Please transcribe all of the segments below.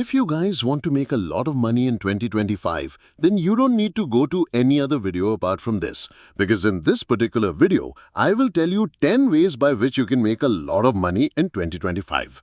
If you guys want to make a lot of money in 2025, then you don't need to go to any other video apart from this. Because in this particular video, I will tell you 10 ways by which you can make a lot of money in 2025.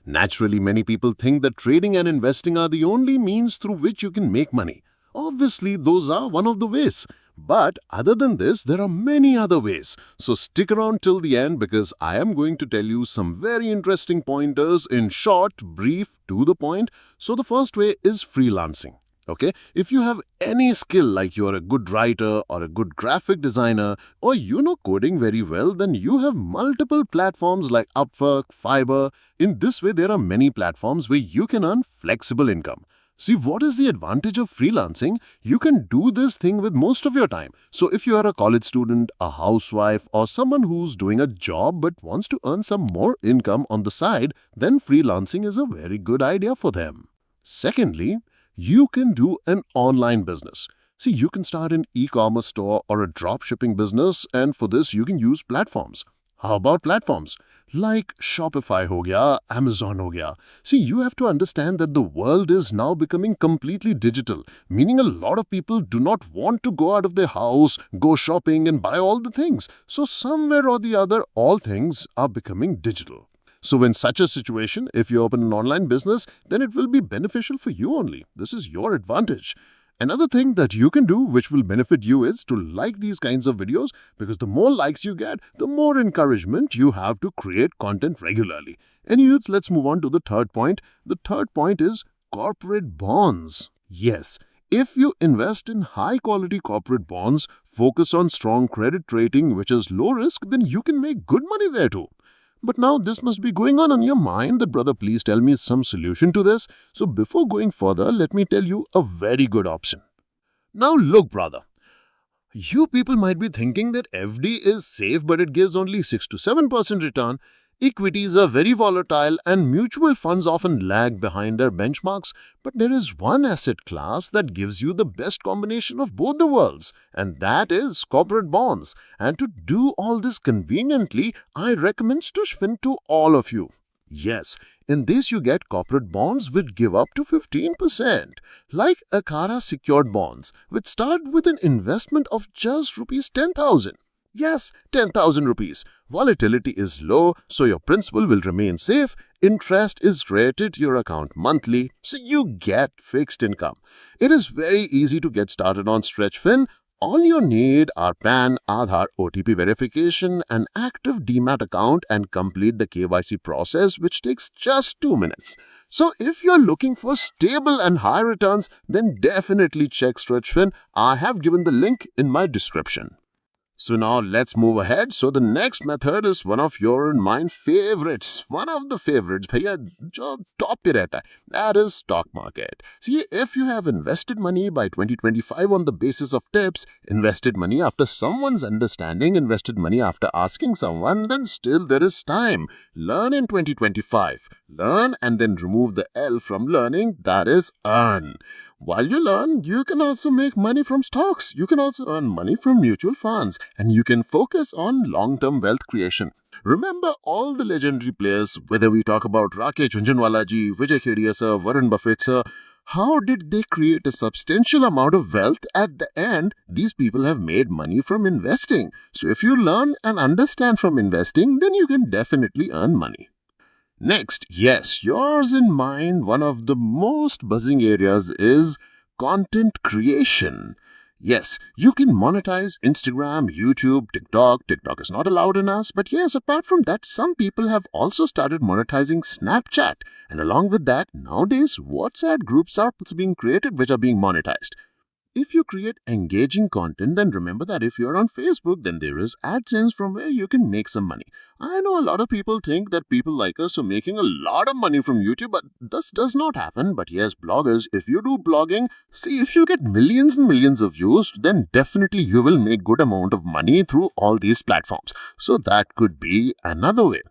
Naturally, many people think that trading and investing are the only means through which you can make money. Obviously, those are one of the ways. But other than this, there are many other ways. So stick around till the end because I am going to tell you some very interesting pointers in short, brief, to the point. So the first way is freelancing. Okay, if you have any skill like you are a good writer or a good graphic designer or you know coding very well, then you have multiple platforms like Upwork, Fiverr. In this way, there are many platforms where you can earn flexible income. See, what is the advantage of freelancing? You can do this thing with most of your time. So if you are a college student, a housewife, or someone who's doing a job but wants to earn some more income on the side, then freelancing is a very good idea for them. Secondly, you can do an online business. See, you can start an e-commerce store or a drop shipping business, and for this you can use platforms. How about platforms? Like Shopify ho gaya, Amazon ho gaya. See, you have to understand that the world is now becoming completely digital, meaning a lot of people do not want to go out of their house, go shopping and buy all the things. So somewhere or the other, all things are becoming digital. So in such a situation, if you open an online business, then it will be beneficial for you only. This is your advantage. Another thing that you can do which will benefit you is to like these kinds of videos because the more likes you get, the more encouragement you have to create content regularly. Anyways, let's move on to the third point. The third point is corporate bonds. Yes, if you invest in high-quality corporate bonds, focus on strong credit rating which is low risk, then you can make good money there too. But now this must be going on in your mind that, brother, please tell me some solution to this. So before going further, let me tell you a very good option. Now look, brother, you people might be thinking that FD is safe but it gives only 6 to 7% return. Equities are very volatile and mutual funds often lag behind their benchmarks, but there is one asset class that gives you the best combination of both the worlds, and that is corporate bonds. And to do all this conveniently, I recommend Stushfin to all of you. Yes, in this you get corporate bonds which give up to 15%, like Akara secured bonds, which start with an investment of just Rs 10,000. Yes, 10,000 rupees. Volatility is low, so your principal will remain safe. Interest is credited to your account monthly, so you get fixed income. It is very easy to get started on StretchFin. All you need are PAN, Aadhaar, OTP verification, an active Demat account and complete the KYC process which takes just 2 minutes. So if you're looking for stable and high returns, then definitely check StretchFin. I have given the link in my description. So now let's move ahead. So the next method is one of your and mine favorites. One of the favorites, bhaiya, jo top pe rehta hai. That is stock market. See, if you have invested money by 2025 on the basis of tips, invested money after someone's understanding, invested money after asking someone, then still there is time. Learn in 2025. Learn and then remove the L from learning, that is earn. While you learn, you can also make money from stocks. You can also earn money from mutual funds and you can focus on long-term wealth creation. Remember all the legendary players, whether we talk about Rakesh Jhunjhunwala ji, Vijay Kedia sir, Warren Buffett sir, how did they create a substantial amount of wealth? At the end, these people have made money from investing. So if you learn and understand from investing, then you can definitely earn money. Next, yes, yours and mine, one of the most buzzing areas is content creation. Yes, you can monetize Instagram, YouTube, TikTok. TikTok is not allowed in us, but yes, apart from that, some people have also started monetizing Snapchat. And along with that, nowadays, WhatsApp groups are also being created which are being monetized. If you create engaging content, then remember that if you're on Facebook, then there is AdSense from where you can make some money. I know a lot of people think that people like us are making a lot of money from YouTube, but this does not happen. But yes, bloggers, if you do blogging, see, if you get millions and millions of views, then definitely you will make good amount of money through all these platforms. So that could be another way.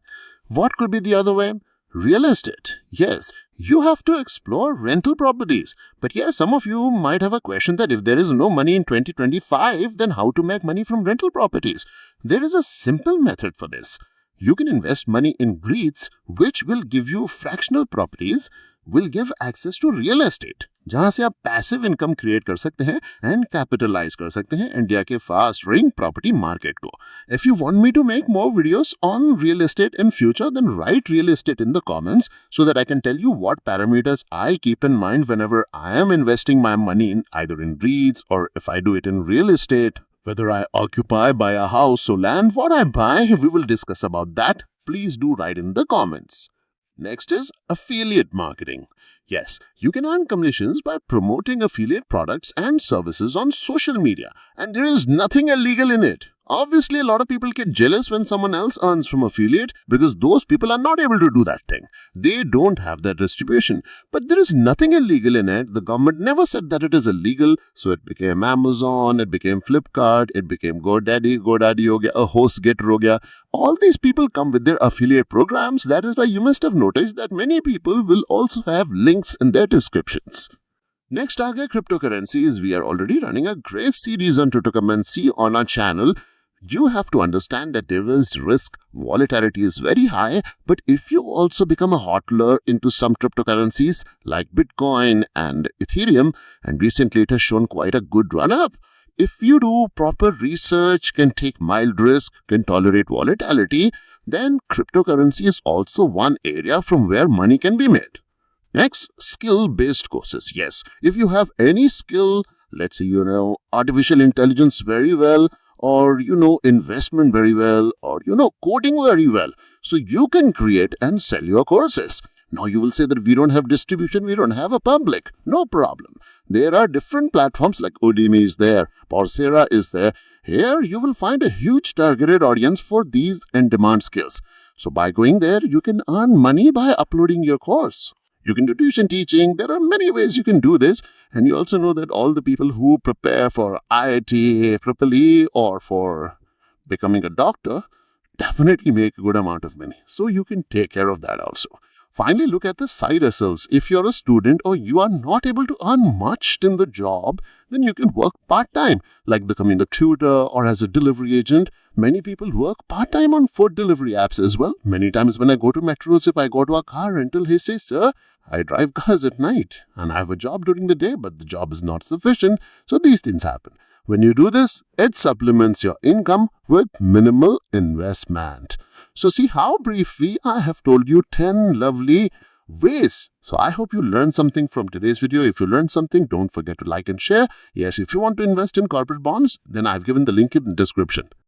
What could be the other way? Real estate. Yes, you have to explore rental properties. But yes, some of you might have a question that if there is no money in 2025, then how to make money from rental properties? There is a simple method for this. You can invest money in REITs, which will give you fractional properties. will give access to real estate, जहां से आप passive income create कर सकते हैं and capitalise कर सकते हैं India के फास्ट ग्रोइंग प्रॉपर्टी मार्केट को. If you want me to make more videos on real estate in future, then write real estate in the comments so that I can tell you what parameters I keep in mind whenever I am investing my money in either in REITs or if I do it in real estate. Whether I occupy, buy a house or land, what I buy, we will discuss about that. Please do write in the comments. Next is affiliate marketing. Yes, you can earn commissions by promoting affiliate products and services on social media, and there is nothing illegal in it. Obviously, a lot of people get jealous when someone else earns from affiliate because those people are not able to do that thing. They don't have that distribution. But there is nothing illegal in it. The government never said that it is illegal. So it became Amazon, it became Flipkart, it became GoDaddy ho gaya, a HostGator ho gaya. All these people come with their affiliate programs. That is why you must have noticed that many people will also have links in their descriptions. Next, are cryptocurrencies. We are already running a great series on cryptocurrency on our channel. You have to understand that there is risk, volatility is very high, but if you also become a hodler into some cryptocurrencies like Bitcoin and Ethereum, and recently it has shown quite a good run-up, if you do proper research, can take mild risk, can tolerate volatility, then cryptocurrency is also one area from where money can be made. Next, skill-based courses. Yes, if you have any skill, let's say you know artificial intelligence very well, or you know investment very well, or you know coding very well, so you can create and sell your courses. Now you will say that we don't have distribution, we don't have a public. No problem. There are different platforms like Udemy is there, Coursera is there. Here you will find a huge targeted audience for these in-demand skills. So by going there, you can earn money by uploading your course. You can do tuition teaching. There are many ways you can do this. And you also know that all the people who prepare for IIT, EEE, or for becoming a doctor definitely make a good amount of money. So you can take care of that also. Finally, look at the side hustles. If you're a student or you are not able to earn much in the job, then you can work part-time, like becoming a tutor or as a delivery agent. Many people work part-time on food delivery apps as well. Many times when I go to metros, if I go to a car rental, he says, "Sir, I drive cars at night and I have a job during the day, but the job is not sufficient." So these things happen. When you do this, it supplements your income with minimal investment. So see how briefly I have told you 10 lovely ways. So I hope you learned something from today's video. If you learned something, don't forget to like and share. Yes, if you want to invest in corporate bonds, then I've given the link in the description.